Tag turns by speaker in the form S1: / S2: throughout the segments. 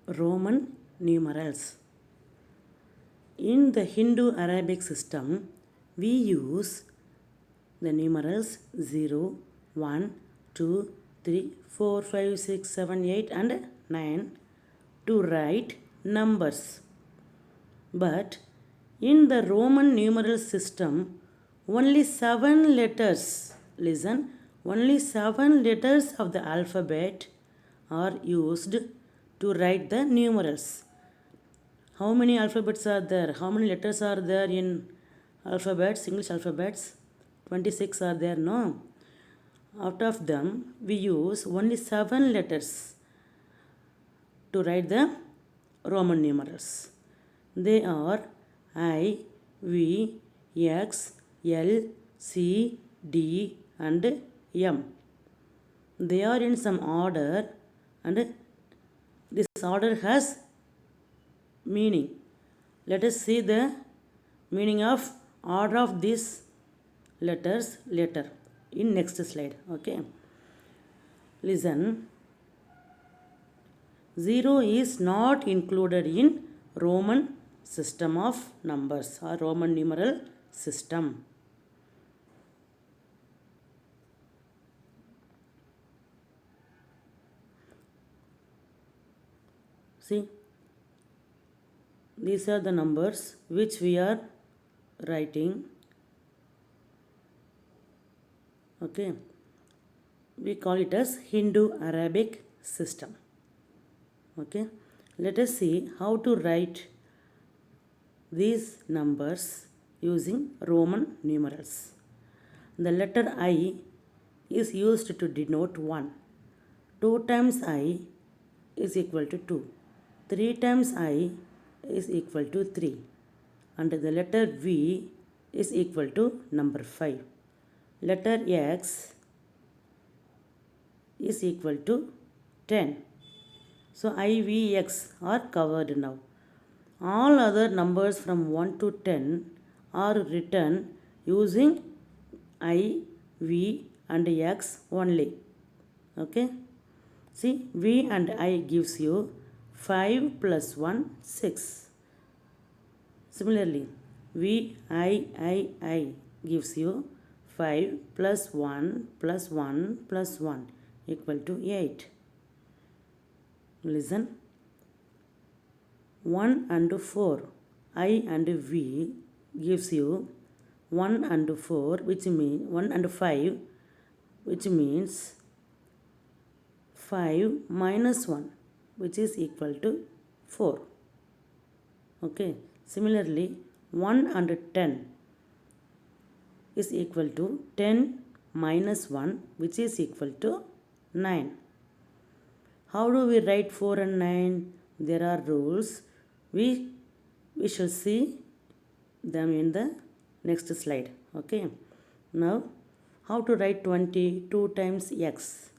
S1: Roman numerals. In the Hindu-Arabic system, we use the numerals 0, 1, 2, 3, 4, 5, 6, 7, 8 and 9 to write numbers. But in the Roman numeral system, only 7 letters, listen, only 7 letters of the alphabet are used to write the numerals. How many alphabets are there? How many letters are there in alphabets, English alphabets? 26 are there, no? Out of them, we use only 7 letters to write the Roman numerals. They are I, V, X, L, C, D and M. They are in some order and this order has meaning. Let us see the meaning of order of these letters later in next slide. Okay. Listen. 0 is not included in Roman system of numbers or Roman numeral system. See, these are the numbers which we are writing. Okay, we call it as Hindu-Arabic system. Okay, let us see how to write these numbers using Roman numerals. The letter I is used to denote 1. 2 times I is equal to 2. 3 times I is equal to 3. And the letter V is equal to number 5. Letter X is equal to 10. So I, V, X are covered now. All other numbers from 1 to 10 are written using I, V and X only. Okay. See, V and I gives you 5 plus 1, 6. Similarly, V, I gives you 5 plus 1 plus 1 plus 1 equal to 8. Listen. 1 and 4, I and V gives you 1 and 4 which means 1 and 5 which means 5 minus 1 which is equal to 4. Okay. Similarly, 1 and 10 is equal to 10 minus 1 which is equal to 9. How do we write 4 and 9? There are rules. We shall see them in the next slide. Okay. Now, how to write 20? 2 times X.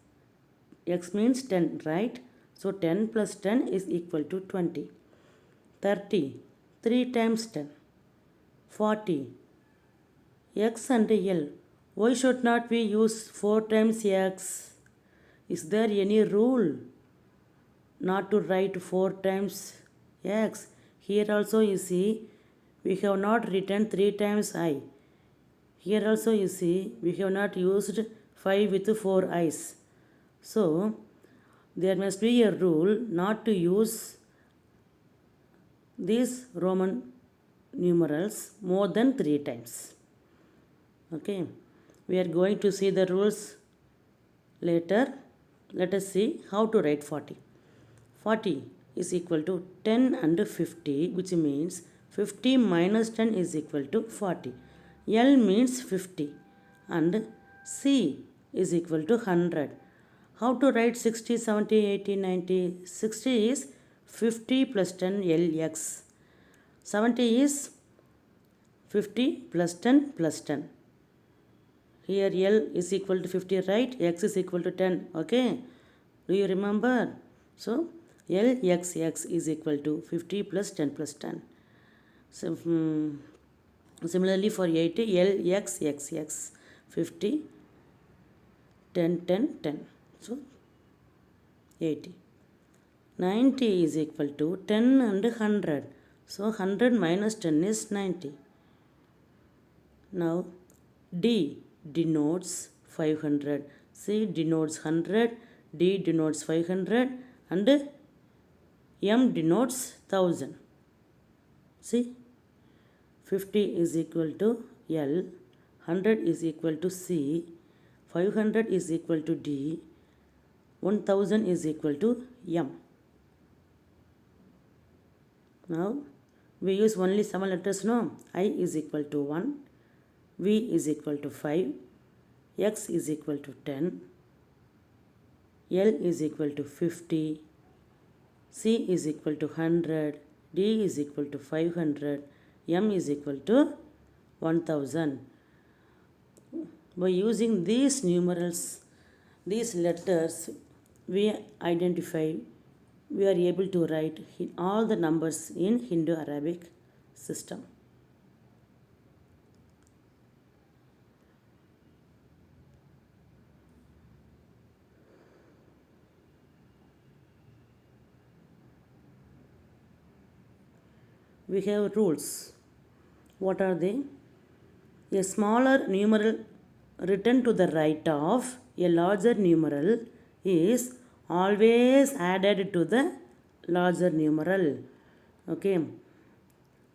S1: X means 10, right? So 10 plus 10 is equal to 20. 30. 3 times 10. 40. X and L. Why should not we use 4 times X? Is there any rule not to write 4 times X? Here also you see we have not written 3 times I. Here also you see we have not used 5 with 4 I's. So there must be a rule not to use these Roman numerals more than 3 times. Okay, we are going to see the rules later. Let us see how to write 40. 40 is equal to 10 and 50 which means 50 minus 10 is equal to 40. L means 50 and C is equal to 100. How to write 60, 70, 80, 90? 60 is 50 plus 10 LX. 70 is 50 plus 10 plus 10. Here L is equal to 50, right? X is equal to 10. Okay. Do you remember? So LXX is equal to 50 plus 10 plus 10. So, similarly for 80, LXXX 50, 10, 10, 10. So 80. 90 is equal to 10 and 100. So 100 minus 10 is 90. Now D denotes 500. C denotes 100. D denotes 500 and M denotes 1000. See, 50 is equal to L, 100 is equal to C, 500 is equal to D, 1000 is equal to M. Now we use only 7 letters, no? I is equal to 1, V is equal to 5, X is equal to 10, L is equal to 50, C is equal to 100, D is equal to 500, M is equal to 1000. By using these numerals, these letters, we are able to write all the numbers in Hindu-Arabic system. We have rules. What are they? A smaller numeral written to the right of a larger numeral is always added to the larger numeral. Okay.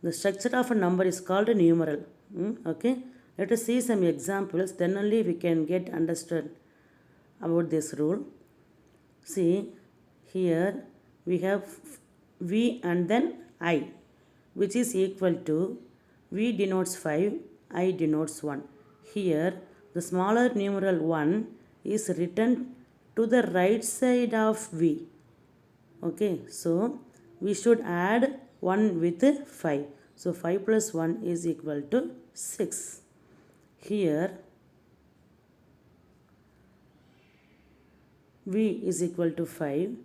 S1: The structure of a number is called a numeral. Okay. Let us see some examples, then only we can get understood about this rule. See, here we have V and then I, which is equal to V denotes 5, I denotes 1. Here the smaller numeral 1 is written to the right side of V. Okay, so we should add 1 with 5. So 5 plus 1 is equal to 6. Here V is equal to 5,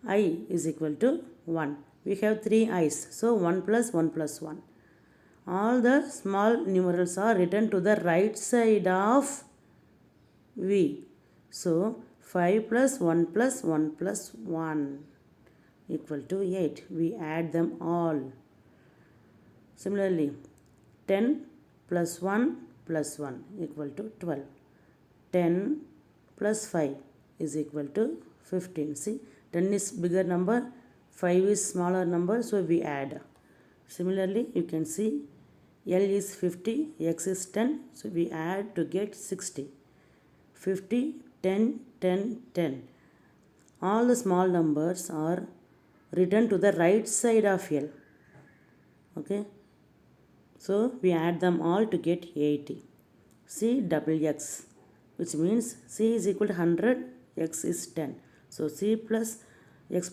S1: I is equal to 1. We have 3 i's, so 1 plus 1 plus 1. All the small numerals are written to the right side of V. So 5 plus 1 plus 1 plus 1 equal to 8. We add them all. Similarly, 10 plus 1 plus 1 equal to 12. 10 plus 5 is equal to 15. See, 10 is bigger number, 5 is smaller number, so we add. Similarly, you can see L is 50, X is 10, so we add to get 60. 50, 10, 10, 10. All the small numbers are written to the right side of L. Okay, so we add them all to get 80. C double X, which means C is equal to 100, X is 10. So C plus X,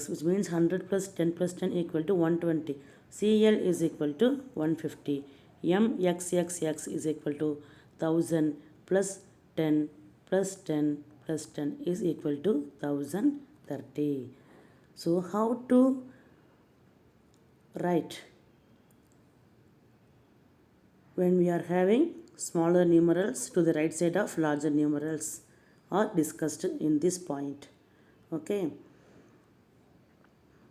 S1: which means 100 plus 10 plus 10 equal to 120. CL is equal to 150. MXXX is equal to 1000 plus 10 plus 10 plus 10 is equal to 1030. So how to write when we are having smaller numerals to the right side of larger numerals are discussed in this point. Okay.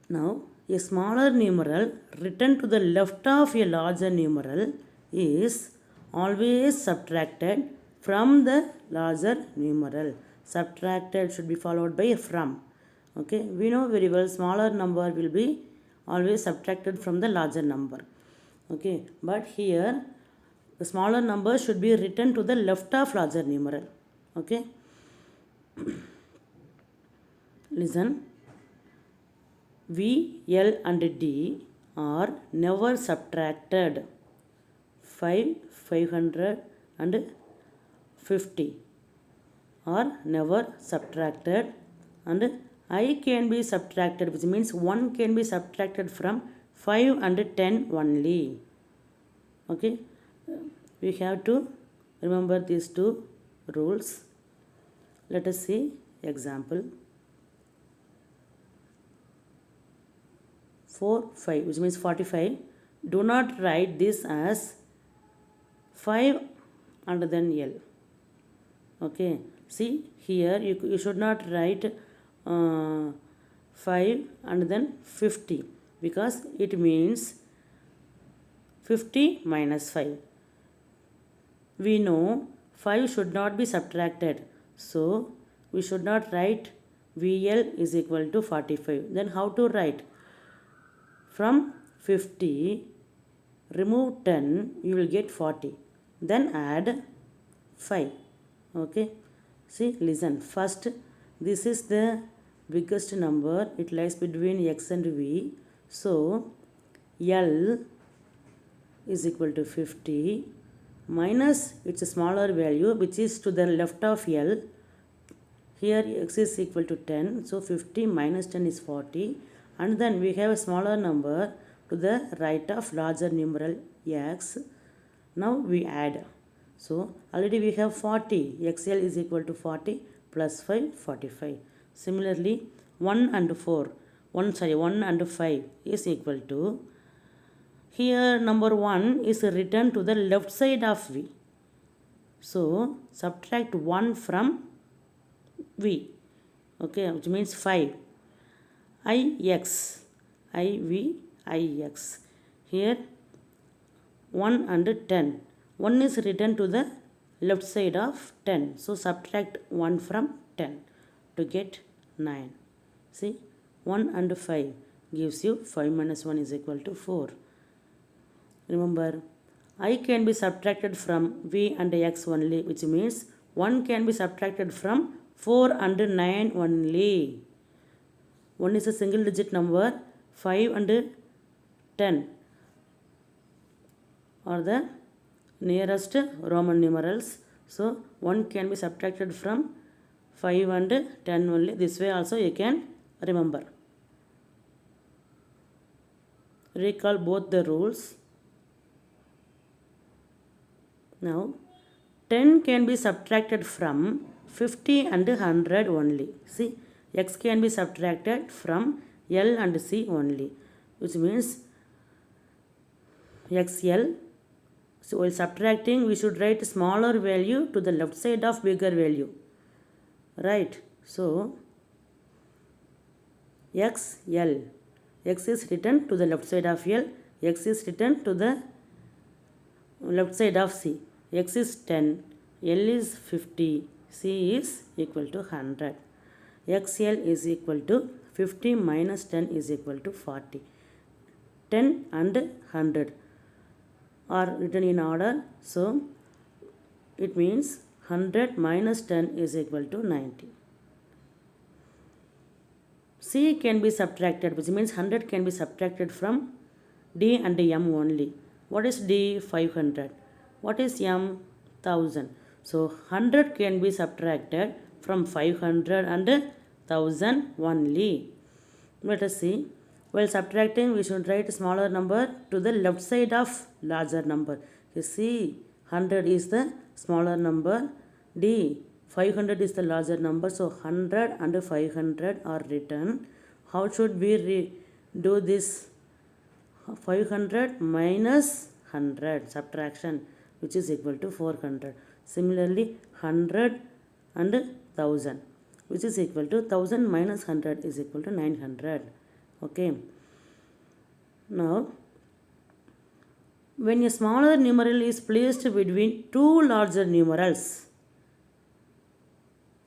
S1: Now, a smaller numeral written to the left of a larger numeral is always subtracted from the larger numeral. Subtracted should be followed by a from. Okay, we know very well smaller number will be always subtracted from the larger number. Okay, but here the smaller number should be written to the left of larger numeral. Okay, listen. V, L and D are never subtracted. 5, 500 and 50 are never subtracted, and I can be subtracted, which means 1 can be subtracted from 5 and 10 only. Okay, we have to remember these two rules. Let us see example. 4, 5, which means 45. Do not write this as 5 and then L. Okay, see here you should not write 5 and then 50, because it means 50 minus 5. We know 5 should not be subtracted, so we should not write VL is equal to 45. Then how to write? From 50, remove 10, you will get 40. Then add 5. Okay. See, listen. First, this is the biggest number. It lies between X and V. So, L is equal to 50 minus its smaller value, which is to the left of L. Here X is equal to 10. So, 50 minus 10 is 40. And then we have a smaller number to the right of larger numeral X. Now we add. So already we have 40. XL is equal to 40 plus 5, 45. Similarly, 1 and 4. 1 and 5 is equal to. Here number 1 is written to the left side of V. So subtract 1 from V. Okay, which means 5. IX. IV, IX. Here 1 and 10. 1 is written to the left side of 10. So subtract 1 from 10 to get 9. See, 1 and 5 gives you 5 minus 1 is equal to 4. Remember, I can be subtracted from V and X only, which means 1 can be subtracted from 4 and 9 only. 1 is a single digit number, 5 and 10 are the nearest Roman numerals. So 1 can be subtracted from 5 and 10 only. This way also you can remember. Recall both the rules. Now 10 can be subtracted from 50 and 100 only. See, X can be subtracted from L and C only, which means XL. So while subtracting, we should write smaller value to the left side of bigger value. Right? So XL. X is written to the left side of L. X is written to the left side of C. X is 10. L is 50. C is equal to 100. XL is equal to 50 minus 10 is equal to 40. 10 and 100 are written in order. So it means 100 minus 10 is equal to 90. C can be subtracted, which means 100 can be subtracted from D and M only. What is D? 500. What is M? 1000. So 100 can be subtracted from 500 and 1000 only. Let us see. While subtracting, we should write smaller number to the left side of larger number. You see, 100 is the smaller number. D, 500 is the larger number. So 100 and 500 are written. How should we do this? 500 minus 100 subtraction, which is equal to 400. Similarly, 100 and 1000, which is equal to 1000 minus 100 is equal to 900. Okay. Now, when a smaller numeral is placed between two larger numerals,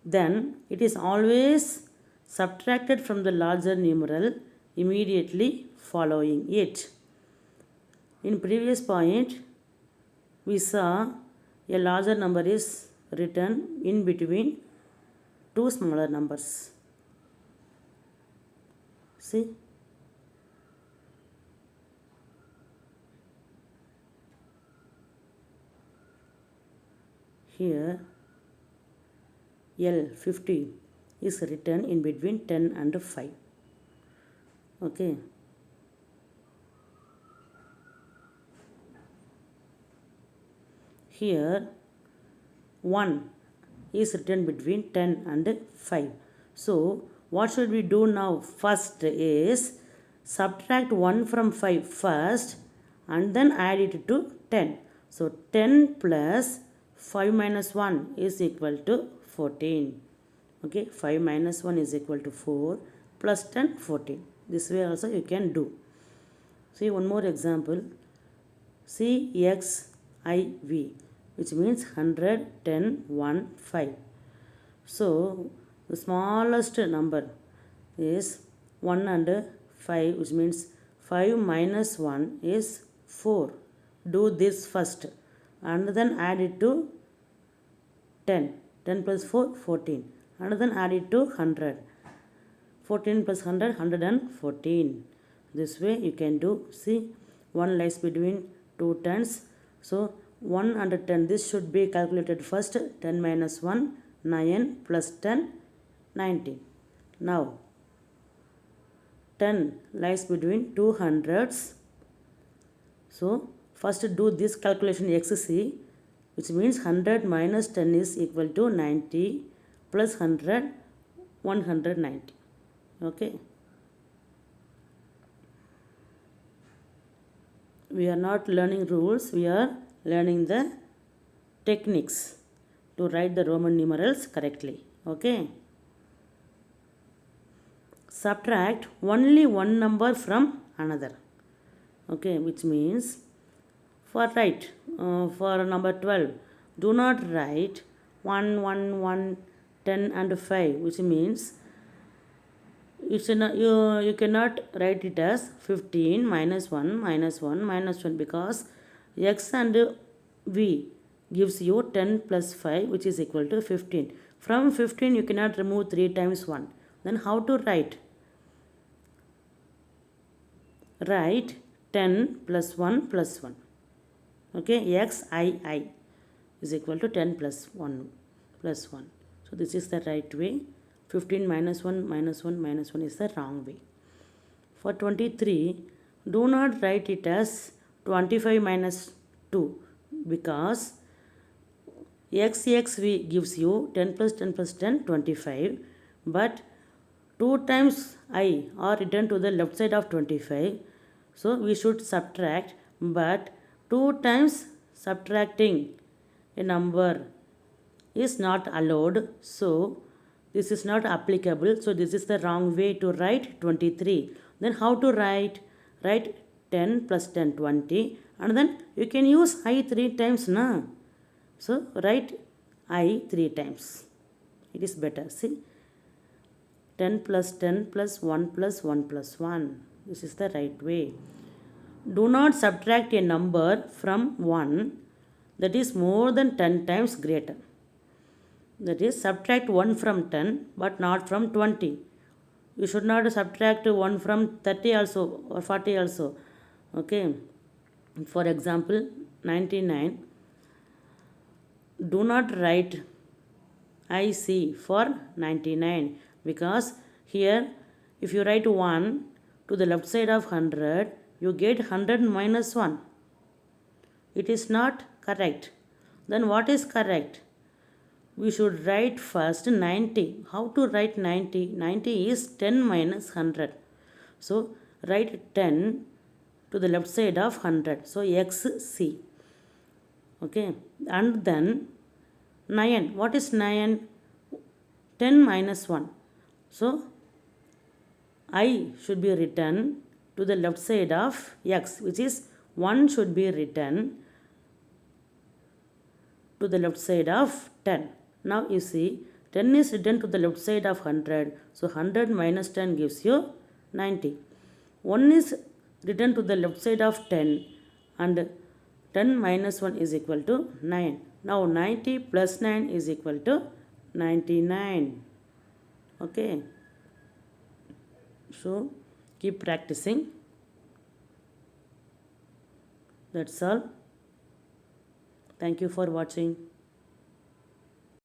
S1: then it is always subtracted from the larger numeral immediately following it. In previous point, we saw a larger number is written in between two smaller numbers. See? Here L 50 is written in between 10 and 5. Okay. Here 1 is written between 10 and 5. So what should we do now? First is subtract 1 from 5 first and then add it to 10. So 10 plus 5 minus 1 is equal to 14. Okay, 5 minus 1 is equal to 4. plus 10, 14. This way also you can do. See one more example. CXIV, which means 100, 10, 1, 5. So the smallest number is 1 and 5, which means 5 minus 1 is 4. Do this first and then add it to 10. 10 plus 4, 14. And then add it to 100. 14 plus 100, 114. This way you can do. See, 1 lies between 2 tens. So 1 and 10, this should be calculated first. 10 minus 1, 9 plus 10, 19. Now 10 lies between 2 hundreds. So first do this calculation XC, which means 100 minus 10 is equal to 90 plus 100, 190. Okay. We are not learning rules, we are learning the techniques to write the Roman numerals correctly. Okay. Subtract only one number from another. Okay, which means for number 12, do not write 1, 1, 1, 10 and 5, which means you cannot write it as 15 minus 1 minus 1 minus 1, because x and v gives you 10 plus 5, which is equal to 15. From 15 you cannot remove 3 times 1. Then how to write? Write 10 plus 1 plus 1. Okay, xii is equal to 10 plus 1 plus 1. So this is the right way. 15 minus 1 minus 1 minus 1 is the wrong way. For 23, do not write it as 25 minus 2, because xxv gives you 10 plus 10 plus 10, 25. But 2 times I are written to the left side of 25. So we should subtract, but 2 times subtracting a number is not allowed. So this is not applicable. So this is the wrong way to write 23. Then how to write? Write 10 plus 10, 20. And then you can use I 3 times. Na? So write I 3 times. It is better. See, 10 plus 10 plus 1 plus 1 plus 1. This is the right way. Do not subtract a number from 1 that is more than 10 times greater. That is, subtract 1 from 10 but not from 20. You should not subtract 1 from 30 also or 40 also. Okay. For example, 99. Do not write IC for 99, because here if you write 1 to the left side of 100, you get 100 minus 1. It is not correct. Then what is correct? We should write first 90. How to write 90? 90 is 10 minus 100. So write 10 to the left side of 100. So XC. Okay. And then 9. What is 9? 10 minus 1. So I should be written to the left side of X, which is 1 should be written to the left side of 10. Now you see, 10 is written to the left side of 100. So 100 minus 10 gives you 90. 1 is written to the left side of 10, and 10 minus 1 is equal to 9. Now 90 plus 9 is equal to 99. Okay. So keep practicing. That's all. Thank you for watching.